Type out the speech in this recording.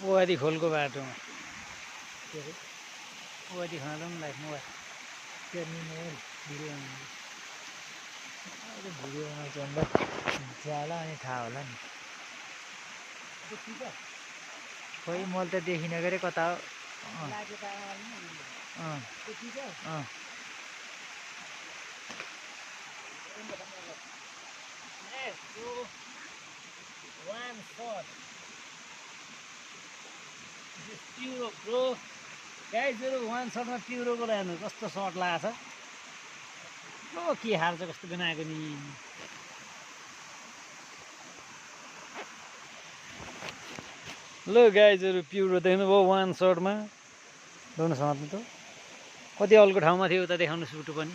ओवादी खोलको बाटोमा के अरे ओवादी खाँदा पनि लाइफ मोबाइल गर्ने मोबाइल भिडियो अहिले भिडियोमा चल्दा जाला अनि थाहा होला नि खोइ मैले त देखिनँ के अरे कता हो One shot. This is Puro, bro. Guys, one shot मा Puro को हेर्नु कस्तो शट लागेको छ ब्रो के हाल्छ कस्तो बनाएको नि ल गाइजहरु Puro देख्नुभयो वान शटमा दोन समात्नु त कति अल्को ठाउँमा थियो उता देखाउनु सुटु पनि